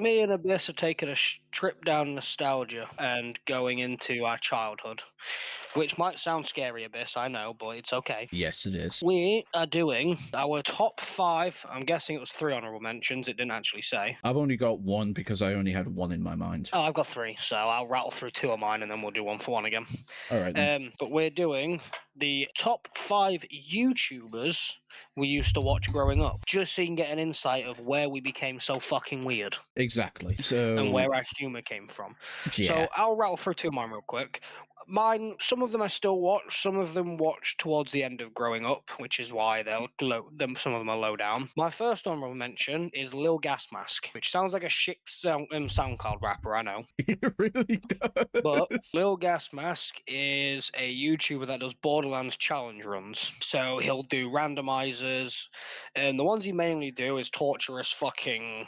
Me and Abyss are taking a trip down nostalgia and going into our childhood, which might sound scary, Abyss, I know, but it's okay. Yes, it is. We are doing our top five. I'm guessing it was three honorable mentions. It didn't actually say. I've only got one because I only had one in my mind. Oh, I've got three, so I'll rattle through two of mine and then we'll do one for one again. All right. But we're doing the top five YouTubers we used to watch growing up, just so you can get an insight of where we became so fucking weird Exactly. and So, where our humor came from. yeah. So I'll rattle through two of mine real quick. Mine, some of them I still watch, some of them watched towards the end of growing up, which is why they'll low. Them some of them are low down. My first honorable mention is Lil Gas Mask, which sounds like a shit SoundCloud rapper, I know. It really But does. Lil Gas Mask is a YouTuber that does Borderlands challenge runs. So he'll do randomizers, and the ones he mainly do is torturous fucking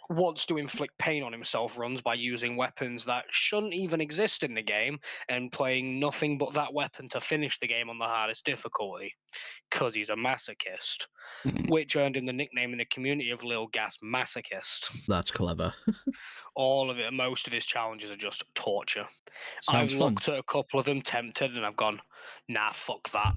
wants to inflict pain on himself runs by using weapons that shouldn't even exist in the game and playing nothing but that weapon to finish the game on the hardest difficulty because he's a masochist, which earned him the nickname in the community of Lil Gas Masochist. That's clever. All of it, most of his challenges are just torture. I've Sounds fun. looked at a couple of them, tempted, and I've gone, nah, fuck that.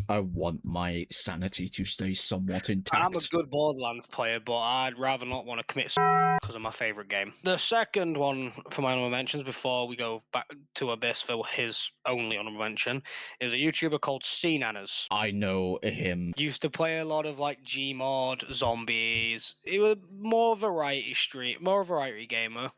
I want my sanity to stay somewhat I'm a intact. good Borderlands player, but I'd rather not want to commit because of my favourite game. The second one for my honorable mentions, before we go back to Abyss for his only honorable mention, is a YouTuber called CNanners. I know him. Used to play a lot of like Gmod, zombies. He was more more variety gamer.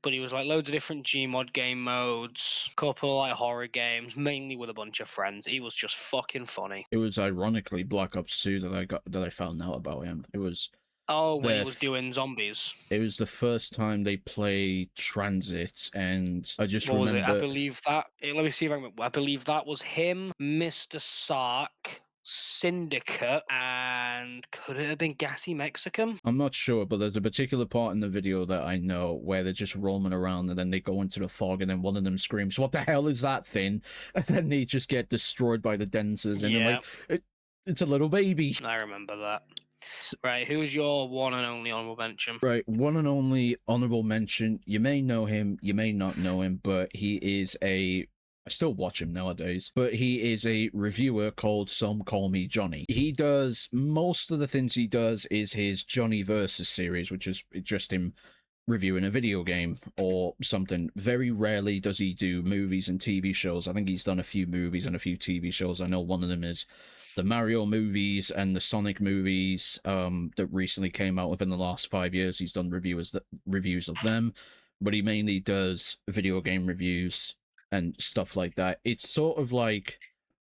But he was like loads of different Gmod game modes, couple of like horror games, mainly with a bunch of friends. He was just fucking funny. It was ironically Black Ops 2 that I found out about him. It was Oh, when he the was doing zombies. it was the first time they played Transit, and I just What was it? I remember believe that. Let me see if I remember. I believe that was him, Mr. Sark, Syndicate, and could it have been Gassy Mexican? I'm not sure, but there's a particular part in the video that I know where they're just roaming around and then they go into the fog and then one of them screams, "What the hell is that thing?" And then they just get destroyed by the dancers and Yeah, it's a little baby. I remember that. Right, who's your one and only honorable mention? Right, one and only honorable mention. You may know him, you may not know him, but I still watch him nowadays, but he is a reviewer called Some Call Me Johnny. He does, most of the things he does is his Johnny Versus series, which is just him reviewing a video game or something. Very rarely does he do movies and TV shows. I think he's done a few movies and a few TV shows. I know one of them is the Mario movies and the Sonic movies that recently came out within the last 5 years. He's done reviews of them, but he mainly does video game reviews and stuff like that. It's sort of like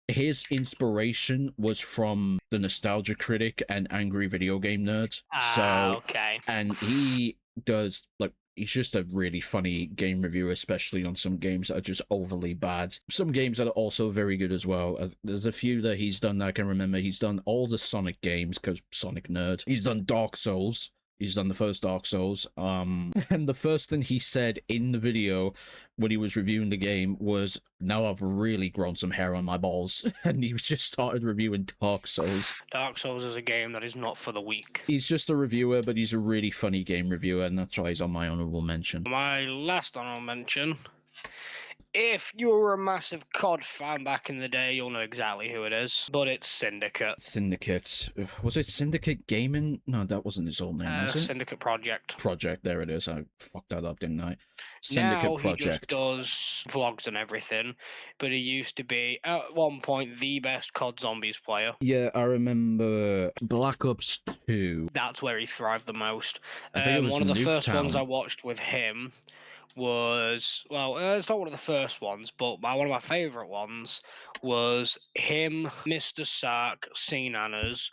his inspiration was from the Nostalgia Critic and Angry Video Game Nerd. Okay. And he does, like, he's just a really funny game reviewer, especially on some games that are just overly bad. Some games that are also very good as well. There's a few that he's done that I can remember. He's done all the Sonic games, because Sonic nerd. He's done Dark Souls. He's done the first Dark Souls. And the first thing he said in the video when he was reviewing the game was, "Now I've really grown some hair on my balls." And he just started reviewing Dark Souls. Dark Souls is a game that is not for the weak. He's just a reviewer, but he's a really funny game reviewer, and that's why he's on my honorable mention. My last honorable mention. If you were a massive COD fan back in the day, you'll know exactly who it is. But it's Syndicate. Syndicate. Was it Syndicate Gaming? No, that wasn't his old name, was it? Syndicate Project. Project, there it is. I fucked that up, didn't I? Syndicate Now Project. he just does vlogs and everything, but he used to be, at one point, the best COD Zombies player. Yeah, I remember Black Ops 2. That's where he thrived the most. I think it was one of the first ones I Nuketown. watched with him was, well, it's not one of the first ones, but one of my favourite ones was him, Mr. Sark, CNanners,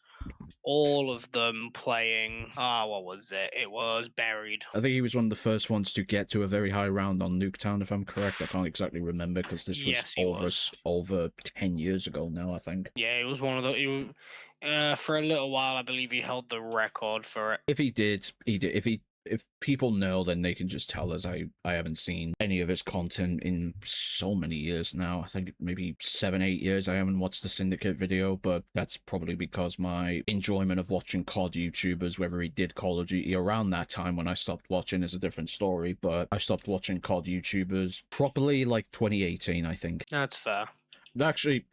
all of them playing, what was it? It was Buried. I think he was one of the first ones to get to a very high round on Nuketown, if I'm correct. I can't exactly remember, because this was over 10 years ago now, I think. Yeah, it was one of the... for a little while, I believe he held the record for it. If he did, he did. If he if people know, then they can just tell us. I haven't seen any of his content in so many years now. I think maybe 7-8 years I haven't watched the Syndicate video, but that's probably because my enjoyment of watching COD YouTubers, whether he did Call of Duty around that time when I stopped watching, is a different story. But I stopped watching COD YouTubers properly like 2018, I think. That's fair. Actually,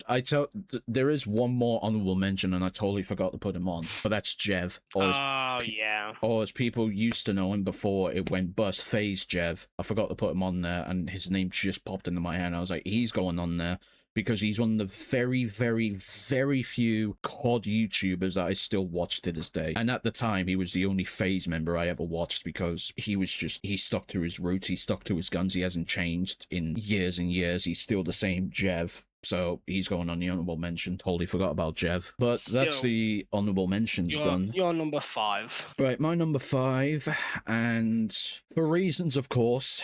there is one more honorable mention, and I totally forgot to put him on, but that's Jev, Yeah. or as people used to know him before it went bust, Phase Jev. I forgot to put him on there, and his name just popped into my head. I was like, he's going on there because he's one of the very, very, very few COD YouTubers that I still watch to this day. And at the time, he was the only Phase member I ever watched because he stuck to his roots, he stuck to his guns, he hasn't changed in years and years, he's still the same Jev. So he's going on the honorable mention. Totally forgot about Jev. But that's the honorable mentions done. You're number 5. Right, my number 5. And for reasons, of course,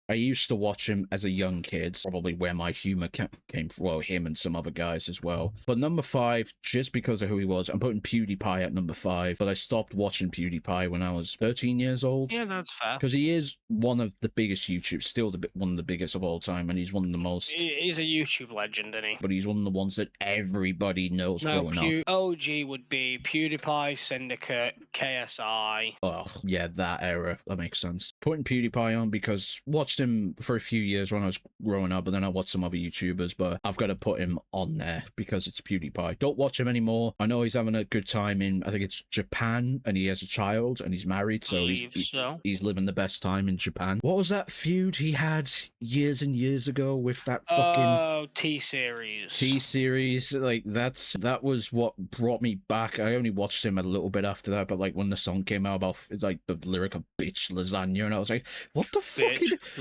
I used to watch him as a young kid, probably where my humor came from, well, him and some other guys as well. But number 5, just because of who he was, I'm putting PewDiePie at number 5, but I stopped watching PewDiePie when I was 13 years old. Yeah, that's fair. Because he is one of the biggest YouTubers, still one of the biggest of all time, and he's one of the most... He's a YouTube legend, isn't he? But he's one of the ones that everybody knows growing up. OG would be PewDiePie, Syndicate, KSI. Oh, yeah, that era. That makes sense. Putting PewDiePie on because watched him for a few years when I was growing up, but then I watched some other YouTubers, but I've got to put him on there because it's PewDiePie. Don't watch him anymore. I know he's having a good time in, I think it's Japan, and he has a child, and he's married, so he's living the best time in Japan. What was that feud he had years and years ago with that fucking... T-Series. T-Series, like, that was what brought me back. I only watched him a little bit after that, but like when the song came out about like the lyric of bitch lasagna, and I was like, what the fuck?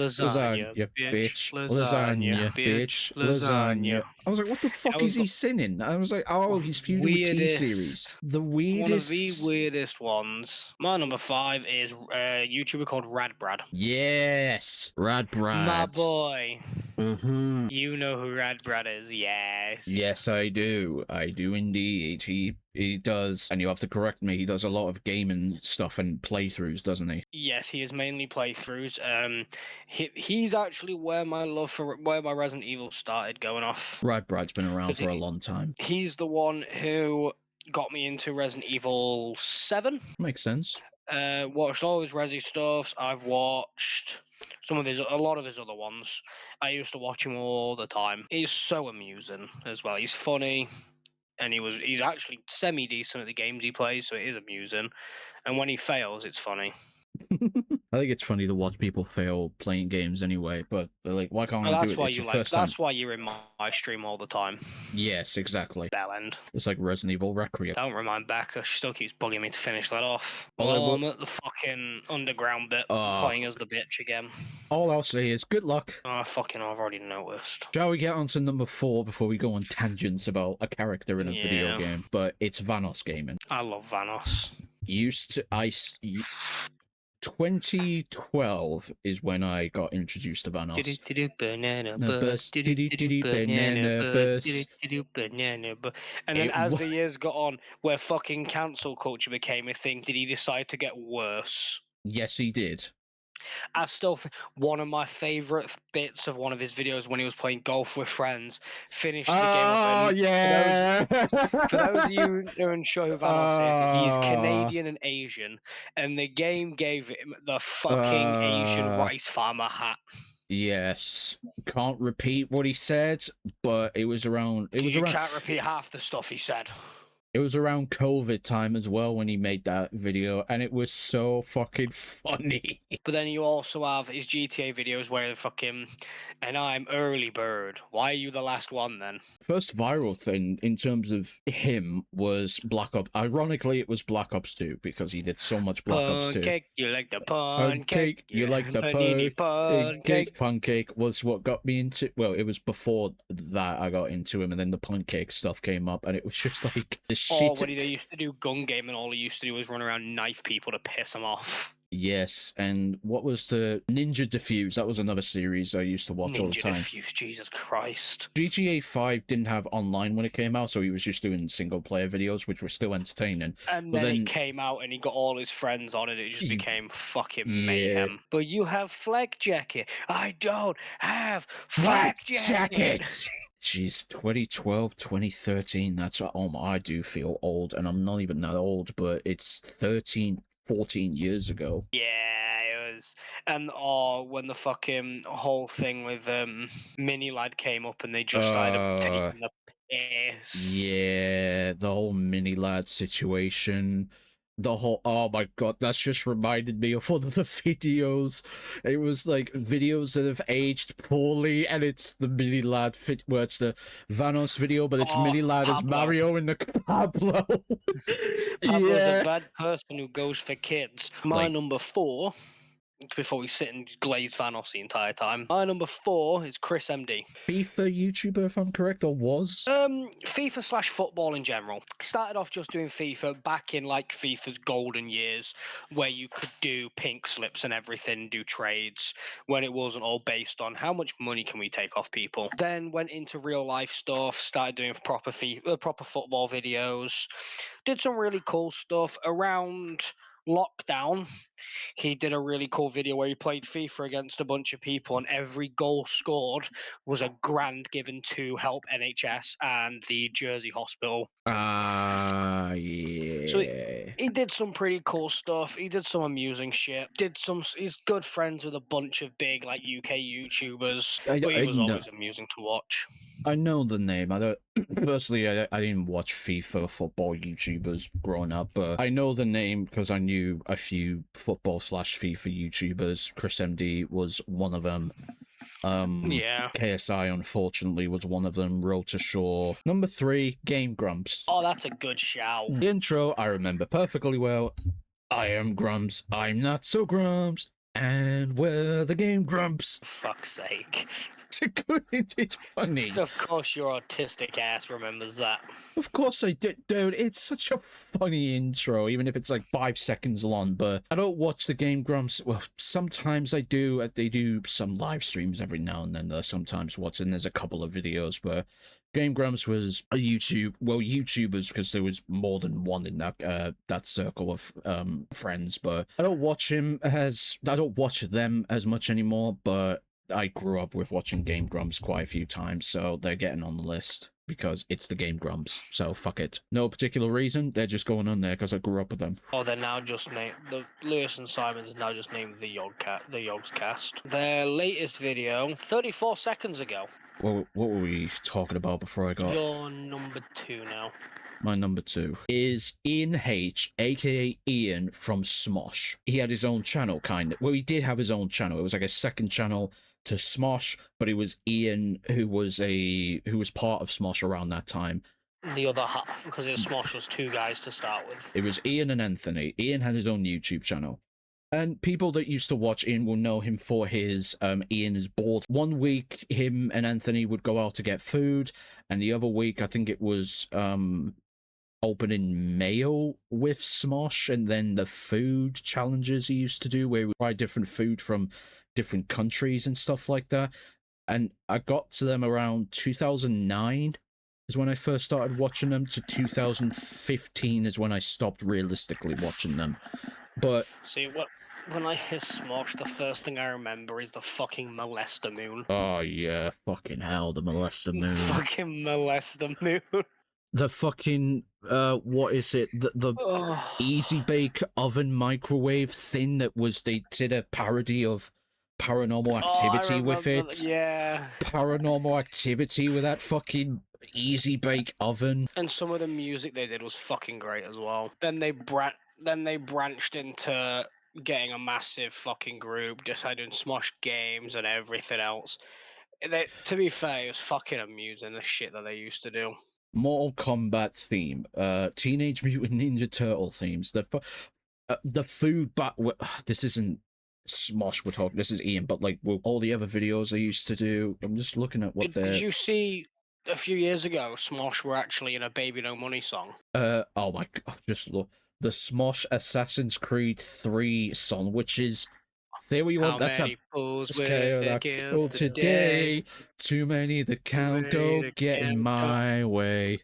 Lasagna, bitch, lasagna, bitch, lasagna. I was like, what the fuck is he singing? I was like, oh, he's feuding with T-Series. The weirdest. One of the weirdest ones. My number 5 is a YouTuber called Radbrad. Yes, Radbrad. My boy. Mm-hmm. You know who Radbrad is, yes. Yes, I do. I do indeed. He does, and you have to correct me, he does a lot of gaming stuff and playthroughs, doesn't he? Yes, he is mainly playthroughs. He's actually where my Resident Evil started going off. Radbrad's been around for a long time. He's the one who got me into Resident Evil 7. Makes sense. Watched all his Resi stuffs. I've watched a lot of his other ones. I used to watch him all the time. He's so amusing as well. He's funny, and he's actually semi-decent at the games he plays, so it is amusing. And when he fails, it's funny. I think it's funny to watch people fail playing games anyway, but they're like, why can't I do it? It's your first time. That's why you're in my stream all the time. Yes, exactly. Bellend. It's like Resident Evil Requiem. Don't remind Becca, she still keeps bugging me to finish that off. I'm at the fucking underground bit, playing as the bitch again. All I'll say is good luck. I've already noticed. Shall we get on to number 4 before we go on tangents about a character in a video game? But it's Vanos Gaming. I love Vanos. 2012 is when I got introduced to Vanos. Banana bus. And then as the years got on, where fucking cancel culture became a thing, did he decide to get worse? Yes, he did. I still think one of my favourite bits of one of his videos when he was playing golf with friends, finished the game up. Yeah. For those of you who aren't sure who Vanos is, he's Canadian and Asian, and the game gave him the fucking Asian rice farmer hat. Yes. Can't repeat what he said, but it was around... Can't repeat half the stuff he said. It was around COVID time as well when he made that video, and it was so fucking funny. But then you also have his GTA videos where the fucking, and I'm early bird. Why are you the last one then? First viral thing in terms of him was Black Ops. Ironically, it was Black Ops 2 because he did so much Black Ops 2. Pancake, you like the pancake. You like the pancake. Pancake was what got me into... Well, it was before that I got into him, and then the pancake stuff came up, and it was just like... When they used to do gun game and all he used to do was run around and knife people to piss him off. Yes, and what was the Ninja Diffuse? That was another series I used to watch all the Ninja time. Diffuse, Jesus Christ. GTA 5 didn't have online when it came out, so he was just doing single player videos, which were still entertaining. And But then then it came out and he got all his friends on it. It just he- became fucking yeah, mayhem. But you have Flag Jacket. I don't have Black Flag Jacket. Jacket. Jeez, 2012, 2013. That's what, oh my, I do feel old, and I'm not even that old, but it's 13, 14 years ago. Yeah, it was. And when the fucking whole thing with Mini Lad came up and they just started taking the piss. Yeah, the whole mini lad situation. The whole, oh my god, that's just reminded me of one of the videos. It was like videos that have aged poorly, and it's the mini lad where it's the Vanos video, but it's Oh, mini lad as Pablo. Mario in the Pablo. Pablo's Yeah. a bad person who goes for kids. My Like, number 4, before we sit and glaze Vanos the entire time. My number 4 is Chris MD. FIFA YouTuber, if I'm correct, or was? FIFA / football in general. Started off just doing FIFA back in like FIFA's golden years, where you could do pink slips and everything, do trades, when it wasn't all based on how much money can we take off people. Then went into real life stuff, started doing proper proper football videos, did some really cool stuff around lockdown. He did a really cool video where he played FIFA against a bunch of people, and every goal scored was a grand given to help NHS and the Jersey Hospital. Ah, So yeah. he did some pretty cool stuff. He did some amusing shit. He's good friends with a bunch of big like UK YouTubers, but he I was know. always amusing to watch. I know the name. I don't personally. I didn't watch FIFA football YouTubers growing up, but I know the name because I knew a few football / FIFA YouTubers. Chris MD was one of them. Yeah. KSI unfortunately was one of them. Road to Shore. Number 3, Game Grumps. Oh, that's a good shout. The intro I remember perfectly well. I am Grumps. I'm not so Grumps. And we're the Game Grumps. For fuck's sake. It's funny. Of course, your autistic ass remembers that. Of course I did, dude. It's such a funny intro, even if it's like 5 seconds long. But I don't watch the Game Grumps. Well, sometimes I do. They do some live streams every now and then. Sometimes watching. There's a couple of videos where Game Grumps was a YouTubers, because there was more than one in that circle of friends. But I don't watch them as much anymore. But I grew up with watching Game Grumps quite a few times, so they're getting on the list because it's the Game Grumps. So fuck it. No particular reason. They're just going on there because I grew up with them. Oh, they're now just named the Lewis and Simons is now just named the Yogs Cast. Their latest video, 34 seconds ago. What were we talking about before I got? Your number 2 now. My number 2 is Ian H, aka Ian from Smosh. He had his own channel, kind of. Well, he did have his own channel. It was like a second channel to Smosh, but it was Ian who was part of Smosh around that time. The other half, because Smosh was 2 guys to start with. It was Ian and Anthony. Ian had his own YouTube channel. And people that used to watch Ian will know him for his Ian is bored. One week, him and Anthony would go out to get food, and the other week, I think it was opening mail with Smosh, and then the food challenges he used to do, where he would try different food from different countries and stuff like that. And I got to them around 2009 is when I first started watching them, to 2015 is when I stopped realistically watching them. But see, when I hear Smosh, the first thing I remember is the fucking Molester Moon. Oh yeah, fucking hell, the Molester Moon. Fucking Molester Moon. The fucking what is it? The Easy Bake Oven microwave thing that was, they did a parody of Paranormal Activity with it. Yeah. Paranormal Activity with that fucking Easy Bake Oven. And some of the music they did was fucking great as well. Then they branched into getting a massive fucking group, decided doing Smosh games and everything else. To be fair, it was fucking amusing, the shit that they used to do. Mortal Kombat theme, Teenage Mutant Ninja Turtle themes, the food this isn't Smosh we're talking, this is Ian, but like all the other videos they used to do, I'm just looking at what Did you see a few years ago Smosh were actually in a Baby No Money song? Oh my god, just look. the Smosh Assassin's Creed 3 song, which is say what you How want. That's a many fools Let's will KO they that kill kill today? today. Too many to Too count, many don't to get in count. my way.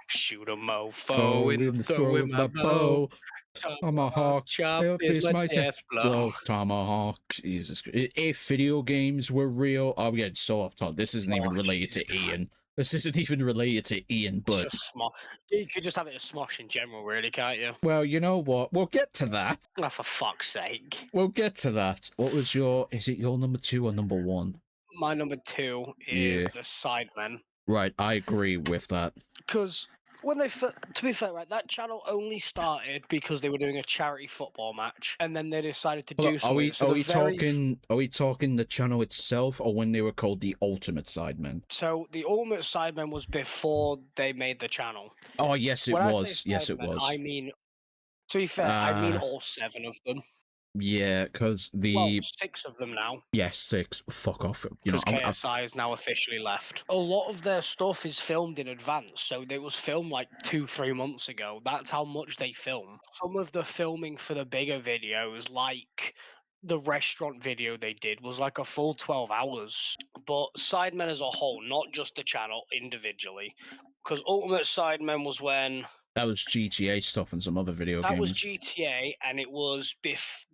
Shoot a mofo Oh, in the in the throw throw with of my my bow. bow. Tomahawk Tomahawk. chop Up is is my my death blow. blow. Tomahawk. Jesus Christ. If video games were real, I'm getting so off topic. This isn't even Oh, related Jesus to Christ. Ian. This isn't even related to Ian, It's but just Smosh. You could just have it as Smosh in general, really, can't you? well, you know what? We'll get to that. Oh, for fuck's sake. We'll get to that. What was your? Is it your number 2 or number 1? My number 2 is Yeah. the Sidemen. Right, I agree with that. Because when to be fair, right, that channel only started because they were doing a charity football match, and then they decided to Hold do up, something. So are we talking the channel itself or when they were called the Ultimate Sidemen? So the Ultimate Sidemen was before they made the channel. Oh yes it When I say was. Yes it Sidemen, I was. mean, to be fair, I mean all 7 of them. Yeah, because Well, the 6 of them now. 6. Fuck off. You know, Because KSI is now officially left. A lot of their stuff is filmed in advance, so it was filmed like 2-3 months ago. That's how much they film. Some of the filming for the bigger videos, like the restaurant video they did, was like a full 12 hours. But Sidemen as a whole, not just the channel individually, because Ultimate Sidemen was when that was GTA stuff and some other video that was games. GTA, and it was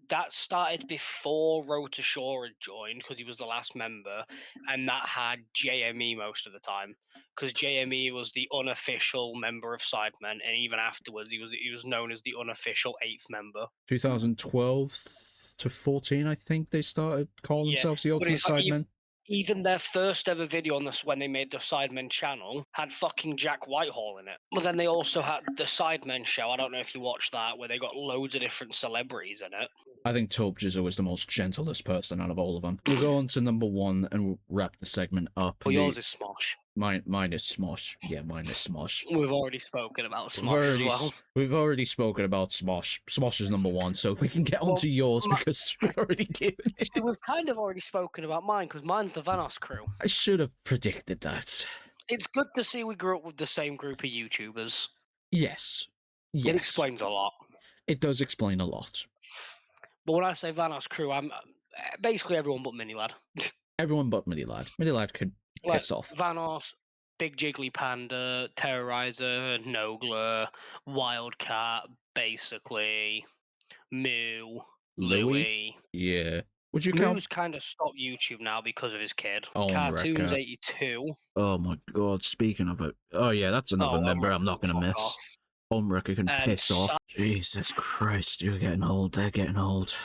that started before Road to Shore had joined because he was the last member, and that had JME most of the time because JME was the unofficial member of Sidemen, and even afterwards he was known as the unofficial 8th member. 2012 to 14, I think they started calling Yeah, themselves the but Ultimate it's like Sidemen. even their first ever video on this when they made the Sidemen channel had fucking Jack Whitehall in it. But then they also had the Sidemen show. I don't know if you watched that, where they got loads of different celebrities in it. I think Taupe Jizzo was the most gentlest person out of all of them. We'll go on to number 1 and we'll wrap the segment up. Well, yours is Smosh. Mine is Smosh. Yeah, mine is Smosh. We've already spoken about Smosh as well. We've already spoken about Smosh. Smosh is number 1, so we can get on to yours because we've already given it. See, we've kind of already spoken about mine because mine's the Vanos crew. I should have predicted that. It's good to see we grew up with the same group of YouTubers. Yes. Yes. It explains a lot. It does explain a lot. But when I say Vanos crew, I'm basically everyone but Mini Lad. Everyone but Mini Lad. Mini Lad could piss off. Vanos, Big Jiggly Panda, Terrorizer, Nogler, Wildcat, basically, Moo, Louie. Yeah. Would you count? Moo's kind of stopped YouTube now because of his kid. Oh, Cartoons 82. Oh my god, speaking of it. Oh yeah, that's another member I'm not going to miss. Omreka can piss off. Jesus Christ, you're getting old. They're getting old.